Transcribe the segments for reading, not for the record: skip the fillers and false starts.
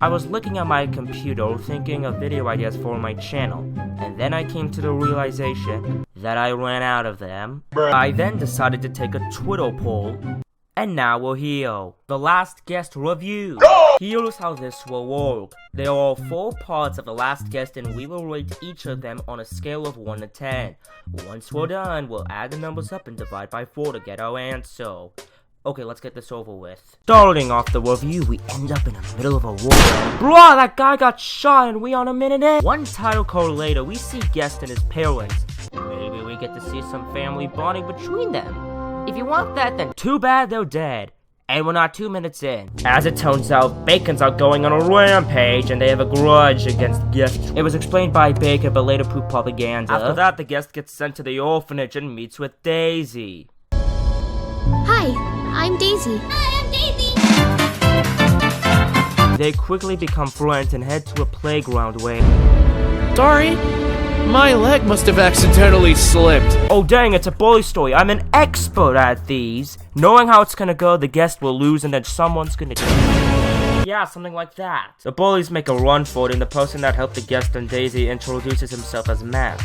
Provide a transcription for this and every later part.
I was looking at my computer thinking of video ideas for my channel, and then I came to the realization that I ran out of them. I then decided to take a Twitter poll, and now we're here. The last guest review. Here's how this will work. There are 4 parts of the last guest and we will rate each of them on a scale of 1 to 10. Once we're done, we'll add the numbers up and divide by 4 to get our answer. Okay, let's get this over with. Starting off the review, we end up in the middle of a war. Bruh, that guy got shot and we on a minute in. One title card later, we see Guest and his parents. Maybe we get to see some family bonding between them. If you want that, then too bad they're dead. And we're not 2 minutes in. As it turns out, Bacon's out going on a rampage and they have a grudge against Guest. It was explained by Bacon but later proved propaganda. After that, the Guest gets sent to the orphanage and meets with Daisy. Hi, I'm Daisy. Hi, I'm Daisy! They quickly become friends and head to a playground where... Sorry, my leg must have accidentally slipped. Oh dang, it's a bully story. I'm an expert at these. Knowing how it's gonna go, the Guest will lose and then someone's gonna... Yeah, something like that. The bullies make a run for it and the person that helped the Guest and Daisy introduces himself as Matt.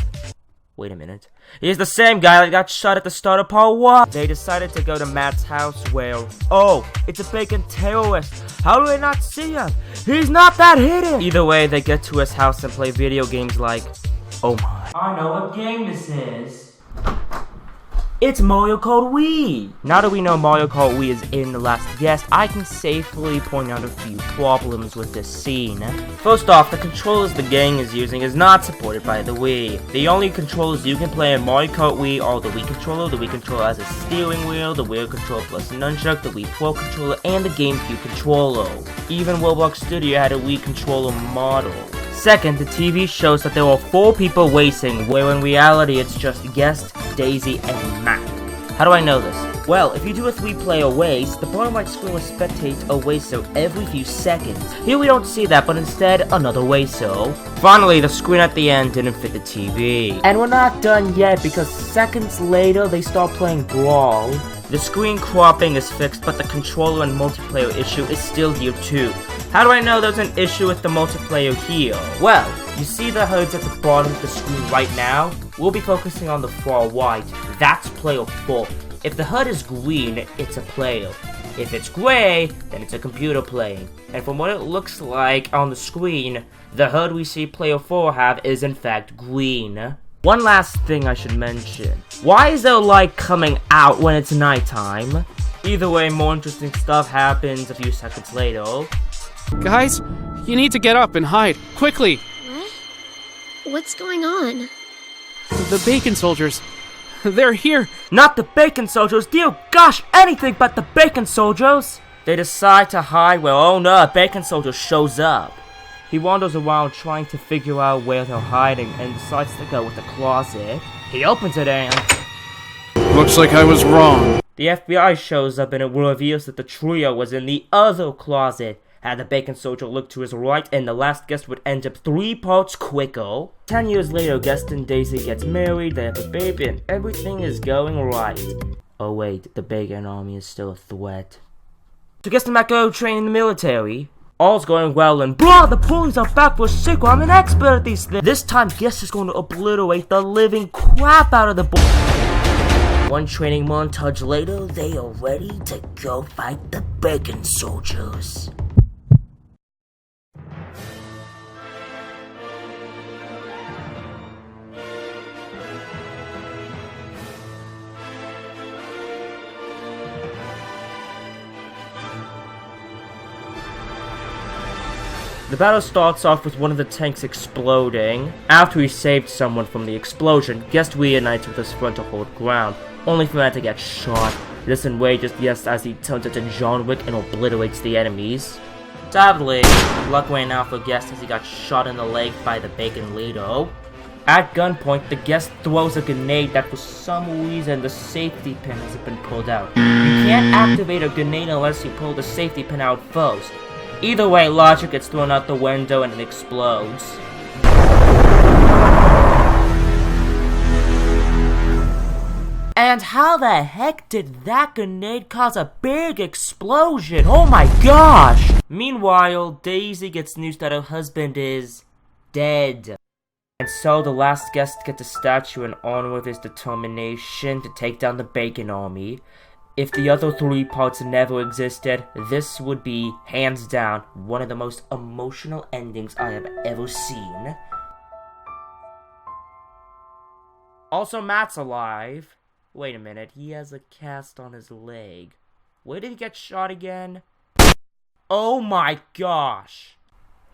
Wait a minute. He's the same guy that got shot at the start of part 1. They decided to go to Matt's house where... Oh, it's a Bacon terrorist. How do they not see him? He's not that hidden! Either way, they get to his house and play video games like... Oh my. I know what game this is. It's Mario Kart Wii! Now that we know Mario Kart Wii is in The Last Guest, I can safely point out a few problems with this scene. First off, the controllers the gang is using is not supported by the Wii. The only controllers you can play in Mario Kart Wii are the Wii controller as a steering wheel, the Wii controller plus nunchuck, the Wii Pro controller, and the GameCube controller. Even Roblox Studio had a Wii controller model. Second, the TV shows that there are 4 people racing, where in reality it's just Guest, Daisy, and Matt. How do I know this? Well, if you do a 3-player race, the bottom right screen will spectate a racer every few seconds. Here we don't see that, but instead, another racer. Finally, the screen at the end didn't fit the TV. And we're not done yet, because seconds later, they start playing Brawl. The screen cropping is fixed, but the controller and multiplayer issue is still here too. How do I know there's an issue with the multiplayer here? Well, you see the HUDs at the bottom of the screen right now? We'll be focusing on the far right. That's player 4. If the HUD is green, it's a player. If it's gray, then it's a computer playing. And from what it looks like on the screen, the HUD we see player 4 have is in fact green. One last thing I should mention. Why is there light coming out when it's nighttime? Either way, more interesting stuff happens a few seconds later. Guys, you need to get up and hide, quickly! What? What's going on? The Bacon soldiers, they're here! Not the Bacon soldiers, dear gosh, anything but the Bacon soldiers! They decide to hide where, oh no, a Bacon soldier shows up. He wanders around trying to figure out where they're hiding and decides to go with the closet. He opens it and... Looks like I was wrong. The FBI shows up and it reveals that the trio was in the other closet. Had the Bacon soldier looked to his right and the last Guest would end up 3 parts quicker. 10 years later, Guest and Daisy gets married, they have a baby, and everything is going right. Oh wait, the Bacon army is still a threat. So Guest and Matt go train in the military. All's going well and blah, the bullies are back for a sequel. I'm an expert at these things. This time, Guest is going to obliterate the living crap out of the bullies. One training montage later, they are ready to go fight the Bacon soldiers. The battle starts off with one of the tanks exploding. After he saved someone from the explosion, Guest reunites with his friend to hold ground, only for Matt to get shot. This enrages Guest as he turns into John Wick and obliterates the enemies. Sadly, luck ran out for Guest as he got shot in the leg by the Bacon leader. At gunpoint, the Guest throws a grenade that for some reason the safety pin hasn't been pulled out. You can't activate a grenade unless you pull the safety pin out first. Either way, logic gets thrown out the window and it explodes. And how the heck did that grenade cause a big explosion? Oh my gosh! Meanwhile, Daisy gets news that her husband is dead. And so the last guest gets a statue in honor of his determination to take down the Bacon Army. If the other 3 parts never existed, this would be, hands down, one of the most emotional endings I have ever seen. Also, Matt's alive. Wait a minute, he has a cast on his leg. Where did he get shot again? Oh my gosh!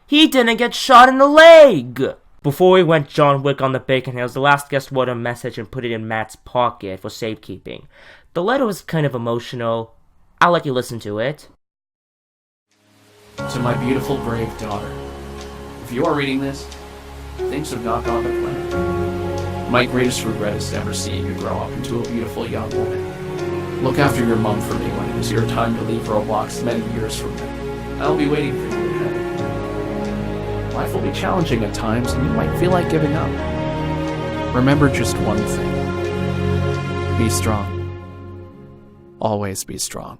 He didn't get shot in the leg! Before we went John Wick on the Bacon Hills, the last guest wrote a message and put it in Matt's pocket for safekeeping. The letter was kind of emotional. I'll let you listen to it. To my beautiful, brave daughter, if you are reading this, things have not gone to plan. My greatest regret is never seeing you grow up into a beautiful young woman. Look after your mom for me when it is your time to leave Roblox many years from now. I'll be waiting for you ahead. Life will be challenging at times, and you might feel like giving up. Remember just one thing. Be strong. Always be strong.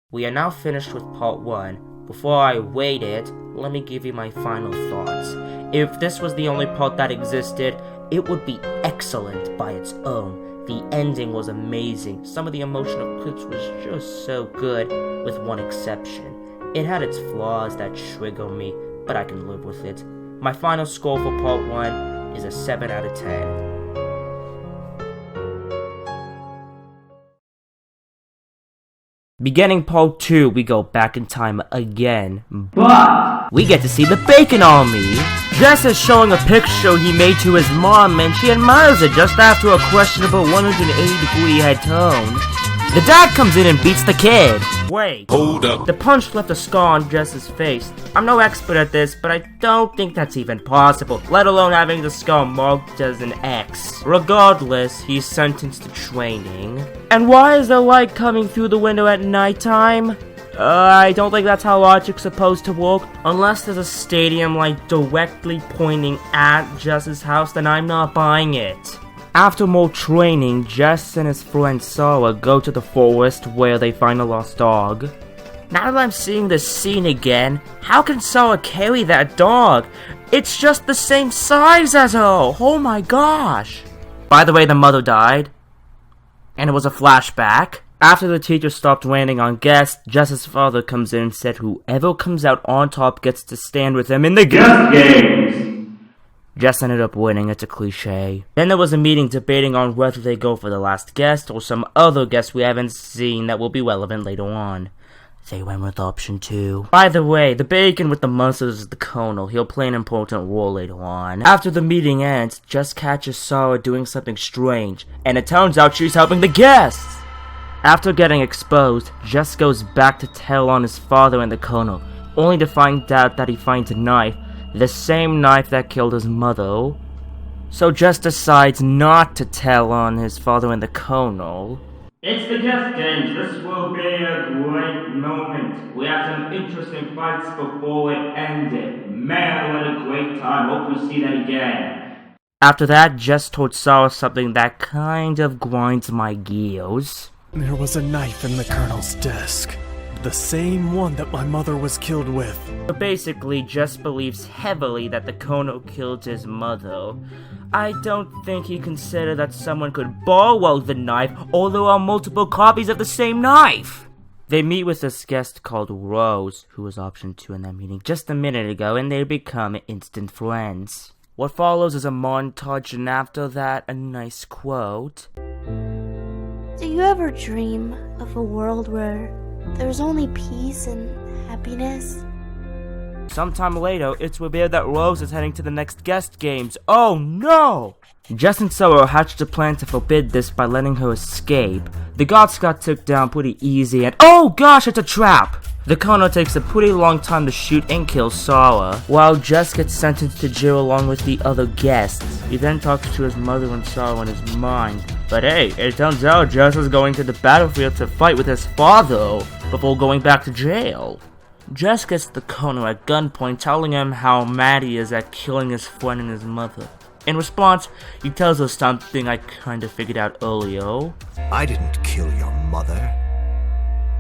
We are now finished with part 1. Before I rate it, let me give you my final thoughts. If this was the only part that existed, it would be excellent by its own. The ending was amazing. Some of the emotional clips was just so good, with one exception. It had its flaws that trigger me, but I can live with it. My final score for part 1 is a 7 out of 10. Beginning part 2, we go back in time again, but we get to see the Bacon Army. Jess is showing a picture he made to his mom, and she admires it just after a questionable 180-degree head turn. The dad comes in and beats the kid. Wait, hold up. The punch left a scar on Jess's face. I'm no expert at this, but I don't think that's even possible, let alone having the scar marked as an X. Regardless, he's sentenced to training. And why is the light coming through the window at nighttime? I don't think that's how logic's supposed to work. Unless there's a stadium light directly pointing at Jess's house, then I'm not buying it. After more training, Jess and his friend Sarah go to the forest where they find a lost dog. Now that I'm seeing this scene again, how can Sarah carry that dog? It's just the same size as her! Oh my gosh! By the way, the mother died. And it was a flashback. After the teacher stopped raining on guests, Jess's father comes in and said whoever comes out on top gets to stand with him in the guest games! Jess ended up winning, it's a cliche. Then there was a meeting debating on whether they go for the last guest or some other guest we haven't seen that will be relevant later on. They went with option 2. By the way, the Bacon with the monsters is the Colonel. He'll play an important role later on. After the meeting ends, Jess catches Sarah doing something strange, and it turns out she's helping the guests! After getting exposed, Jess goes back to tell on his father and the Colonel, only to find out that he finds a knife, the same knife that killed his mother. So Jess decides not to tell on his father and the Colonel. It's the guest games. This will be a great moment. We have some interesting fights before it ended. Man, what a great time. Hope we see that again. After that, Jess told Sarah something that kind of grinds my gears. There was a knife in the Colonel's desk. The same one that my mother was killed with. So basically, Jess believes heavily that the Colonel killed his mother. I don't think he considered that someone could borrow the knife, or there are multiple copies of the same knife. They meet with this guest called Rose, who was option 2 in that meeting just a minute ago, and they become instant friends. What follows is a montage, and after that, a nice quote. Do you ever dream of a world where there's only peace and happiness? Sometime later, it's revealed that Rose is heading to the next guest games. Oh no! Jess and Sarah hatched a plan to forbid this by letting her escape. The guards got took down pretty easy and oh gosh, it's a trap! The Colonel takes a pretty long time to shoot and kill Sarah, while Jess gets sentenced to jail along with the other guests. He then talks to his mother and Sarah in his mind. But hey, it turns out Jess is going to the battlefield to fight with his father before going back to jail. Jess gets the Colonel at gunpoint, telling him how mad he is at killing his friend and his mother. In response, he tells her something I kinda figured out earlier. I didn't kill your mother.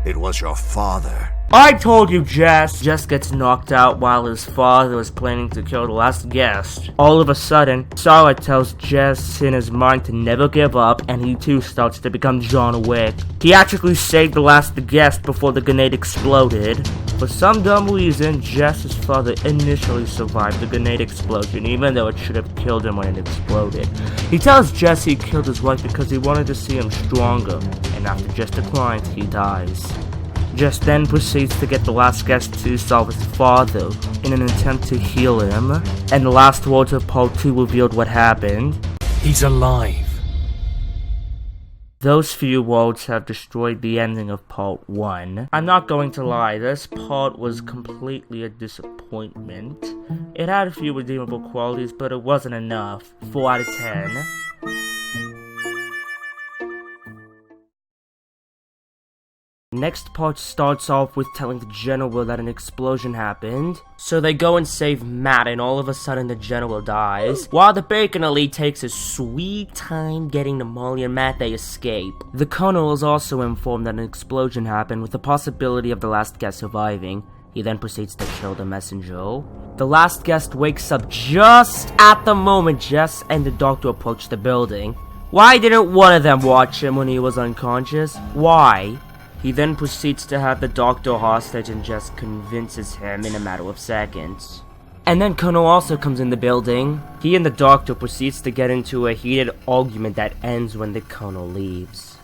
It was your father. I told you, Jess! Jess gets knocked out while his father was planning to kill the last guest. All of a sudden, Sarah tells Jess in his mind to never give up, and he too starts to become John Wick. He actually saved the last guest before the grenade exploded. For some dumb reason, Jess's father initially survived the grenade explosion, even though it should have killed him when it exploded. He tells Jess he killed his wife because he wanted to see him stronger, and after Jess declines, he dies. Jess then proceeds to get the last guest to solve his father in an attempt to heal him, and the last words of Part 2 revealed what happened. He's alive. Those few words have destroyed the ending of Part 1. I'm not going to lie, this part was completely a disappointment. It had a few redeemable qualities, but it wasn't enough. 4 out of 10. Next part starts off with telling the general that an explosion happened. So they go and save Matt, and all of a sudden the general dies. While the Bacon Elite takes his sweet time getting to Molly and Matt, they escape. The colonel is also informed that an explosion happened with the possibility of the last guest surviving. He then proceeds to kill the messenger. The last guest wakes up just at the moment Jess and the doctor approach the building. Why didn't one of them watch him when he was unconscious? Why? He then proceeds to have the doctor hostage and Jess convinces him in a matter of seconds. And then Colonel also comes in the building. He and the doctor proceeds to get into a heated argument that ends when the Colonel leaves.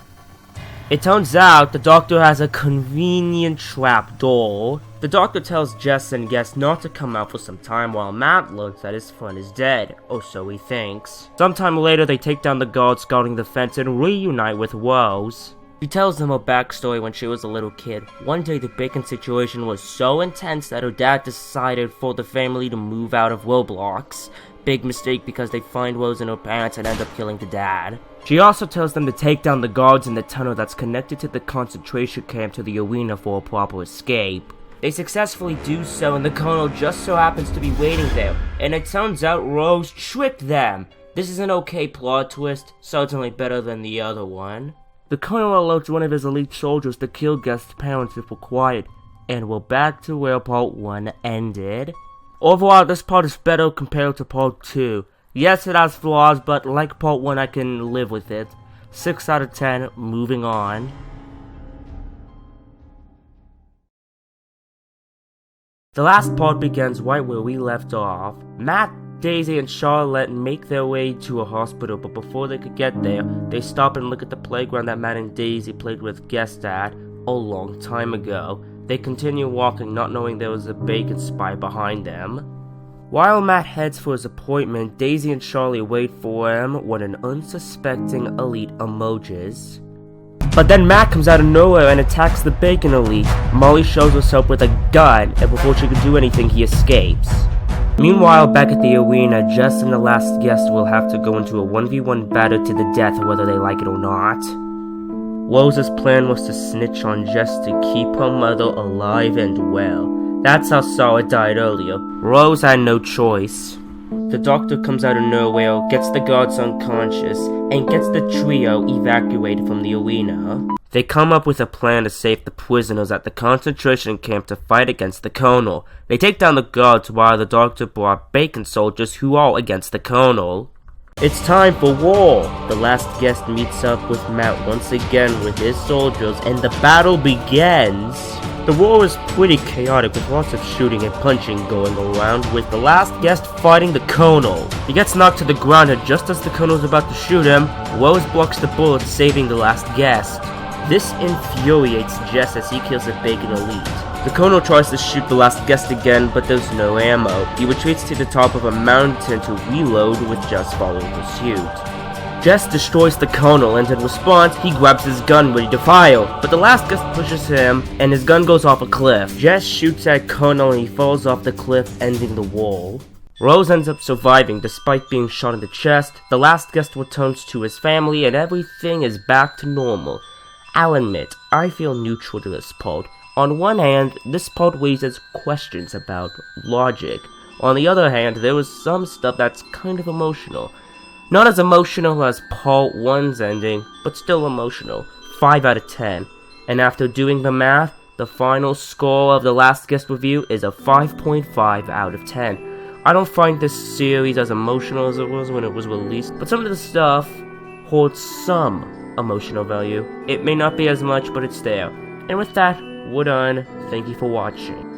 It turns out the doctor has a convenient trap door. The doctor tells Jess and Guest not to come out for some time while Matt learns that his friend is dead, or so he thinks. Sometime later they take down the guards guarding the fence and reunite with Rose. She tells them her backstory when she was a little kid. One day the Bacon situation was so intense that her dad decided for the family to move out of Roblox. Big mistake because they find Rose and her parents and end up killing the dad. She also tells them to take down the guards in the tunnel that's connected to the concentration camp to the arena for a proper escape. They successfully do so and the colonel just so happens to be waiting there. And it turns out Rose tricked them. This is an okay plot twist, certainly better than the other one. The colonel alerts one of his elite soldiers to kill Guest's parents if required, and we're back to where Part 1 ended. Overall, this part is better compared to Part 2. Yes, it has flaws, but like Part 1, I can live with it. 6 out of 10, moving on. The last part begins right where we left off. Matt, Daisy, and Charlotte make their way to a hospital, but before they could get there, they stop and look at the playground that Matt and Daisy played with Guest at a long time ago. They continue walking, not knowing there was a Bacon spy behind them. While Matt heads for his appointment, Daisy and Charlie wait for him when an unsuspecting elite emerges. But then Matt comes out of nowhere and attacks the Bacon Elite. Molly shows herself with a gun, and before she can do anything, he escapes. Meanwhile, back at the arena, Jess and the last guest will have to go into a 1v1 battle to the death whether they like it or not. Rose's plan was to snitch on Jess to keep her mother alive and well. That's how Sarah died earlier. Rose had no choice. The doctor comes out of nowhere, gets the guards unconscious, and gets the trio evacuated from the arena. They come up with a plan to save the prisoners at the concentration camp to fight against the colonel. They take down the guards while the doctor brought Bacon soldiers who are against the colonel. It's time for war! The last guest meets up with Matt once again with his soldiers and the battle begins! The war is pretty chaotic with lots of shooting and punching going around, with the last guest fighting the colonel. He gets knocked to the ground and just as the colonel is about to shoot him, Rose blocks the bullet, saving the last guest. This infuriates Jess as he kills the Bacon Elite. The colonel tries to shoot the last guest again, but there's no ammo. He retreats to the top of a mountain to reload with Jess following pursuit. Jess destroys the colonel and in response, he grabs his gun ready to fire, but the last guest pushes him and his gun goes off a cliff. Jess shoots at Colonel and he falls off the cliff, ending the wall. Rose ends up surviving despite being shot in the chest. The last guest returns to his family and everything is back to normal. I'll admit, I feel neutral to this part. On one hand, this part raises questions about logic. On the other hand, there was some stuff that's kind of emotional. Not as emotional as Part 1's ending, but still emotional. 5 out of 10. And after doing the math, the final score of the last guest review is a 5.5 out of 10. I don't find this series as emotional as it was when it was released, but some of the stuff holds some emotional value. It may not be as much, but it's there. And with that, we're done. Thank you for watching.